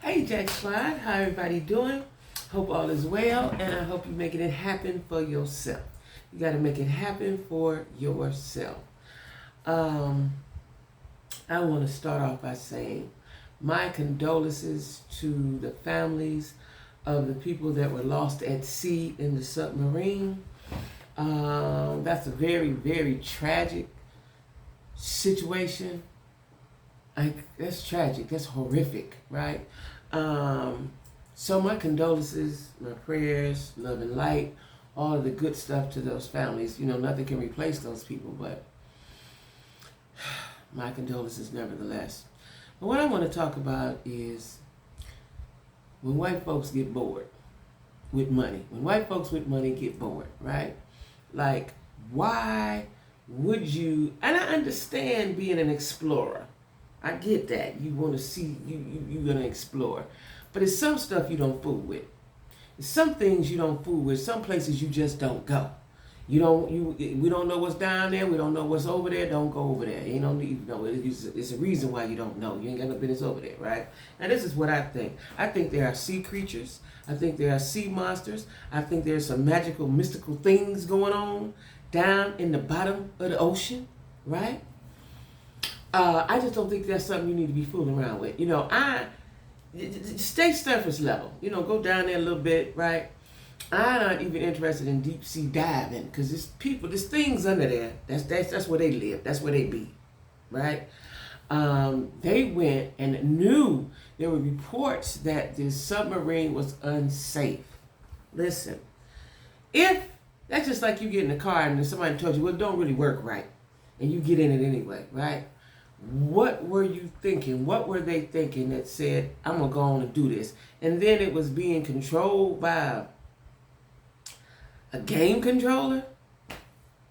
Hey Jack Clyde, how everybody doing? Hope all is well, and I hope you're making it happen for yourself. You got to make it happen for yourself. Um, I want to start off by saying my condolences to the families of the people that were lost at sea in the submarine. That's a very, very tragic situation. That's tragic. That's horrific, right? So my condolences, my prayers, love and light, all of the good stuff to those families. You know, nothing can replace those people, but my condolences nevertheless. But what I want to talk about is when white folks get bored with money. When white folks with money get bored, right? Like, why would you? And I understand being an explorer. I get that. You want to see, you're going to explore. But it's some stuff you don't fool with. It's some things you don't fool with. Some places you just don't go. We don't know what's down there. We don't know what's over there. Don't go over there. You don't need to know. It's a reason why you don't know. You ain't got no business over there, right? Now, this is what I think. I think there are sea creatures. I think there are sea monsters. I think there's some magical, mystical things going on down in the bottom of the ocean, right? I just don't think that's something you need to be fooling around with. Stay surface level. Go down there a little bit, right? I'm not even interested in deep sea diving because there's things under there. That's where they live. That's where they be, right? They went and knew there were reports that this submarine was unsafe. Listen, if that's just like you get in a car and somebody told you, well, it don't really work right, and you get in it anyway, right? What were you thinking? What were they thinking that said, I'm going to go on and do this? And then it was being controlled by a game controller?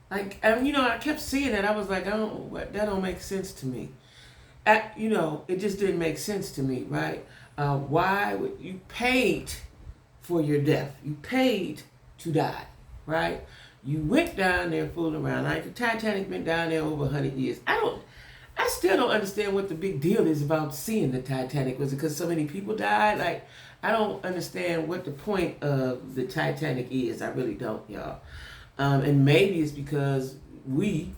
I kept seeing that. I was like, that don't make sense to me. It just didn't make sense to me, right? Why would you paid for your death? You paid to die, right? You went down there fooling around. Like the Titanic been down there over 100 years. I still don't understand what the big deal is about seeing the Titanic. Was it because so many people died? Like, I don't understand what the point of the Titanic is. I really don't, y'all. And maybe it's because we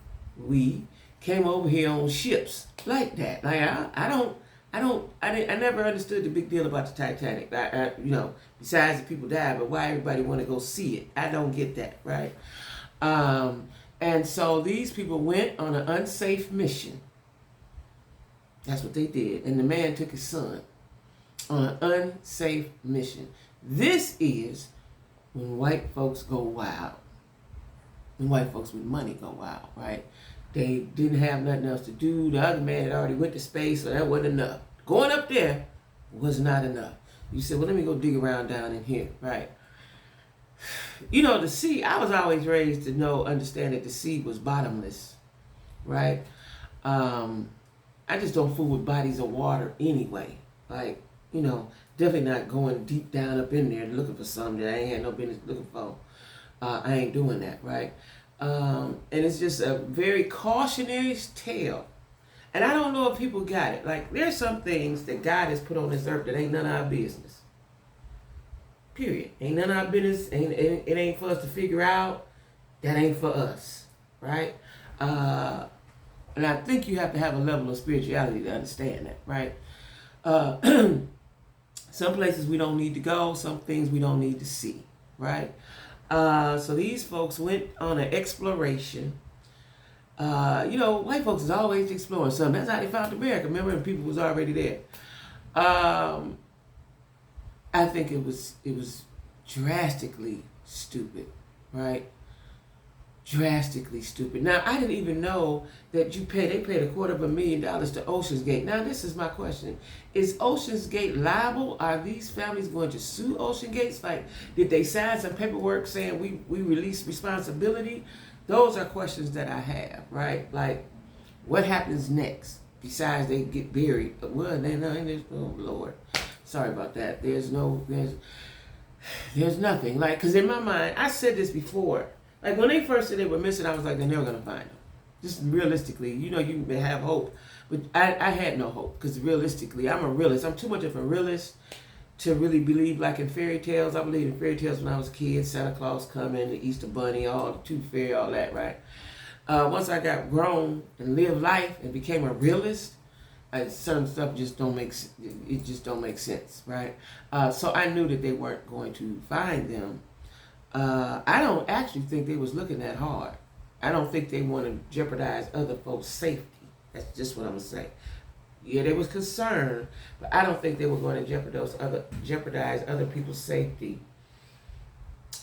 came over here on ships like that. Like, I never understood the big deal about the Titanic. Besides the people died, but why everybody want to go see it? I don't get that, right? And so these people went on an unsafe mission. That's what they did. And the man took his son on an unsafe mission. This is when white folks go wild. When white folks with money go wild, right? They didn't have nothing else to do. The other man had already went to space, so that wasn't enough. Going up there was not enough. You said, well, let me go dig around down in here, right? The sea, I was always raised to understand that the sea was bottomless, right? I just don't fool with bodies of water anyway. Like, definitely not going deep down up in there looking for something that I ain't had no business looking for. I ain't doing that, right? And it's just a very cautionary tale. And I don't know if people got it. Like, there's some things that God has put on this earth that ain't none of our business. Period. Ain't none of our business. It ain't for us to figure out. That ain't for us, right? And I think you have to have a level of spirituality to understand that, right? Some places we don't need to go, some things we don't need to see, right? So these folks went on an exploration. White folks is always exploring something. That's how they found America. Remember, when people was already there. I think it was drastically stupid, right? Drastically stupid. Now, I didn't even know that they paid $250,000 to Ocean's Gate. Now, this is my question. Is Ocean's Gate liable? Are these families going to sue Ocean Gates? Like, did they sign some paperwork saying we release responsibility? Those are questions that I have, right? Like, what happens next? Besides they get buried. Well, oh Lord. Sorry about that. There's nothing. Like, because in my mind, I said this before. Like, when they first said they were missing, I was like, they're never going to find them. Just realistically, you may have hope. But I had no hope because realistically, I'm a realist. I'm too much of a realist to really believe like in fairy tales. I believed in fairy tales when I was a kid. Santa Claus coming, the Easter Bunny, all the Tooth Fairy, all that, right? Once I got grown and lived life and became a realist, certain stuff just don't make it just don't make sense, right? So I knew that they weren't going to find them. I don't actually think they was looking that hard. I don't think they want to jeopardize other folks' safety. That's just what I'm gonna say. Yeah, they was concerned, but I don't think they were going to jeopardize other people's safety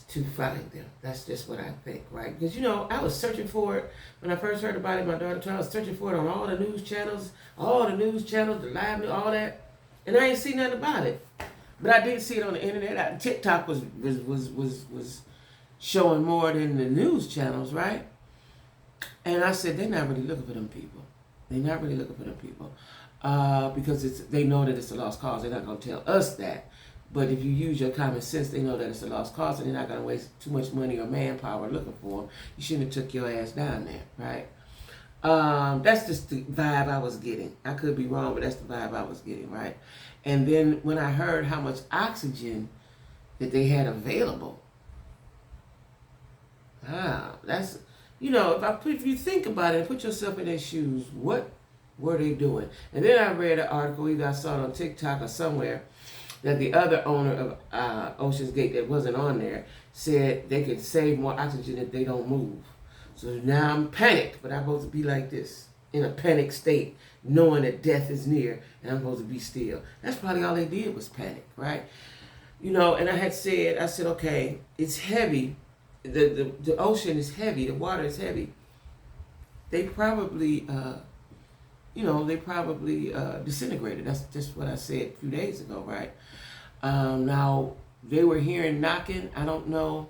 to find them. That's just what I think, right? Because I was searching for it when I first heard about it. My daughter told me I was searching for it on all the news channels, the live news, all that, and I ain't seen nothing about it. But I did see it on the internet. TikTok was showing more than the news channels, right? And I said they're not really looking for them people. They're not really looking for them people because they know that it's a lost cause. They're not going to tell us that. But if you use your common sense, they know that it's a lost cause, and they're not going to waste too much money or manpower looking for them. You shouldn't have took your ass down there, right? That's just the vibe I was getting. I could be wrong, but that's the vibe I was getting, right? And then when I heard how much oxygen that they had available, that's, if you think about it and put yourself in their shoes, what were they doing? And then I read an article, either I saw it on TikTok or somewhere, that the other owner of Ocean's Gate that wasn't on there said they could save more oxygen if they don't move. So now I'm panicked, but I'm supposed to be like this, in a panic state, knowing that death is near, and I'm supposed to be still. That's probably all they did was panic, right? And I said, okay, it's heavy. The ocean is heavy. The water is heavy. They probably, disintegrated. That's just what I said a few days ago, right? Now, they were hearing knocking. I don't know.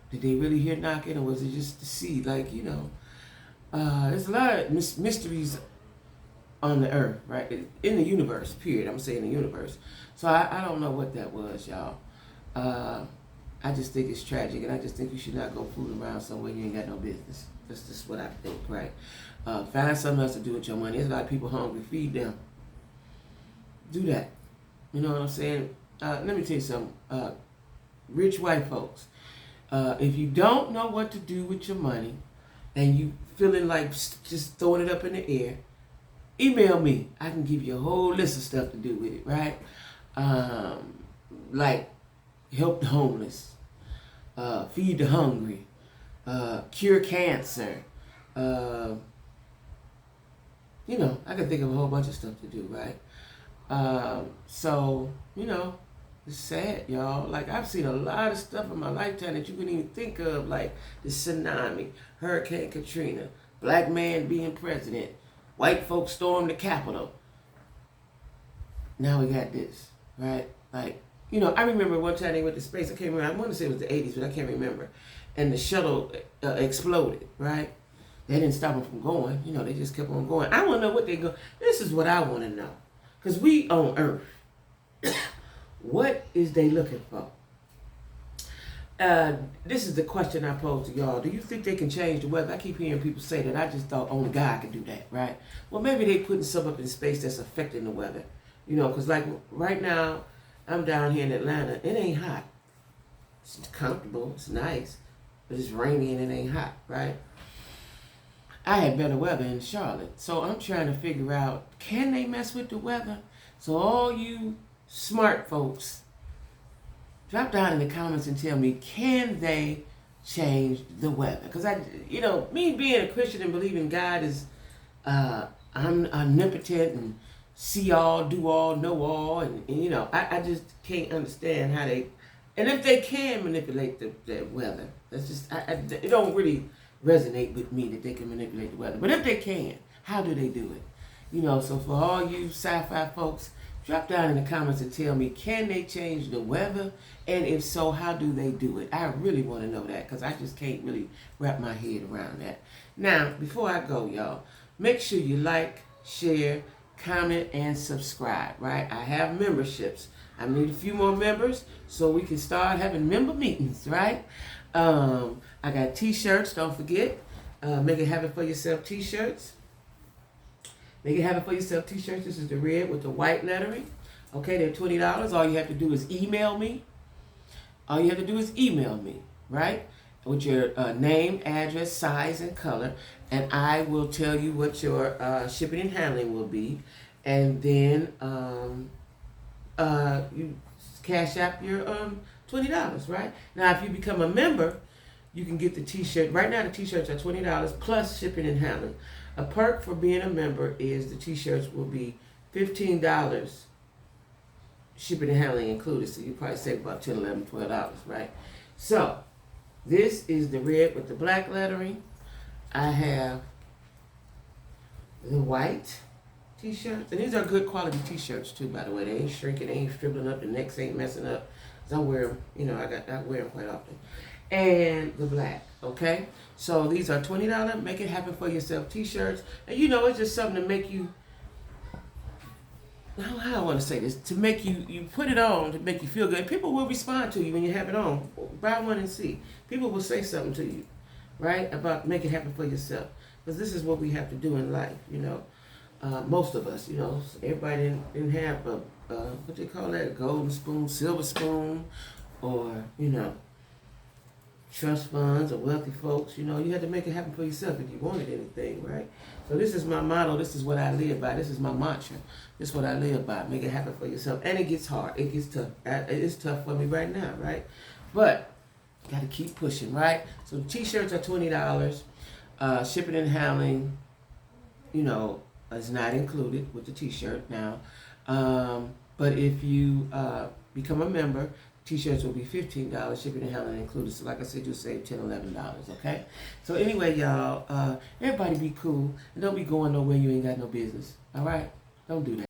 Did they really hear knocking, or was it just the sea? There's a lot of mysteries on the earth, right? In the universe, period. I'm saying the universe. So I don't know what that was, y'all. I just think it's tragic, and I just think you should not go fooling around somewhere you ain't got no business. That's just what I think, right? Find something else to do with your money. There's a lot of people hungry. Feed them. Do that. You know what I'm saying? Let me tell you something. Rich white folks, if you don't know what to do with your money and you feeling like just throwing it up in the air, email me. I can give you a whole list of stuff to do with it, right? Like help the homeless, feed the hungry, cure cancer. I can think of a whole bunch of stuff to do, right? It's sad, y'all. Like, I've seen a lot of stuff in my lifetime that you couldn't even think of, like the tsunami, Hurricane Katrina, black man being president, white folks storm the Capitol. Now we got this, right? Like, I remember one time they went to space. I can't remember. I want to say it was the 80s, but I can't remember. And the shuttle exploded, right? They didn't stop them from going. They just kept on going. I want to know what they go. This is what I want to know. Because we on Earth. What is they looking for? This is the question I pose to y'all. Do you think they can change the weather? I keep hearing people say that. I just thought only God could do that, right? Well, maybe they putting something up in space that's affecting the weather. Because like right now, I'm down here in Atlanta. It ain't hot. It's comfortable. It's nice. But it's rainy and it ain't hot, right? I had better weather in Charlotte. So I'm trying to figure out, can they mess with the weather? So all you smart folks, drop down in the comments and tell me, can they change the weather? Because me being a Christian and believing God is omnipotent and see all, do all, know all, and I just can't understand how they, and if they can manipulate the weather, that's just, it don't really resonate with me that they can manipulate the weather. But if they can, how do they do it? So for all you sci-fi folks, drop down in the comments and tell me, can they change the weather? And if so, how do they do it? I really want to know that because I just can't really wrap my head around that. Now, before I go, y'all, make sure you like, share, comment, and subscribe, right? I have memberships. I need a few more members so we can start having member meetings, right? I got t-shirts, don't forget. Make It Happen For Yourself t-shirts. Make It Happen For Yourself t-shirts. This is the red with the white lettering. Okay, they're $20. All you have to do is email me. All you have to do is email me, right? With your name, address, size, and color. And I will tell you what your shipping and handling will be. And then you cash out your $20, right? Now, if you become a member, you can get the t-shirt. Right now, the t-shirts are $20 plus shipping and handling. A perk for being a member is the t-shirts will be $15 shipping and handling included. So you probably save about $10, $11, $12, right? So this is the red with the black lettering. I have the white t-shirts. And these are good quality t-shirts too, by the way. They ain't shrinking, they ain't shriveling up, the necks ain't messing up. I wear them, you know, I wear them quite often. And the black, okay? So these are $20 Make It Happen For Yourself t-shirts. And you know, it's just something to make you, how I want to say this, to make you put it on to make you feel good. People will respond to you when you have it on. Buy one and see. People will say something to you, right, about make it happen for yourself. Because this is what we have to do in life, you know. Most of us, you know, everybody didn't have a, what they call that, a golden spoon, silver spoon, or, you know, trust funds or wealthy folks. You know, you had to make it happen for yourself if you wanted anything, right? So this is my motto. This is what I live by. This is my mantra. This is what I live by. Make it happen for yourself. And it gets hard. It gets tough. It's tough for me right now, right? But got to keep pushing, right? So t-shirts are $20. Shipping and handling, you know, is not included with the t-shirt now. But if you become a member, t-shirts will be $15, shipping and handling included. So like I said, you'll save $10, $11, okay? So anyway, y'all, everybody be cool. And don't be going nowhere you ain't got no business, all right? Don't do that.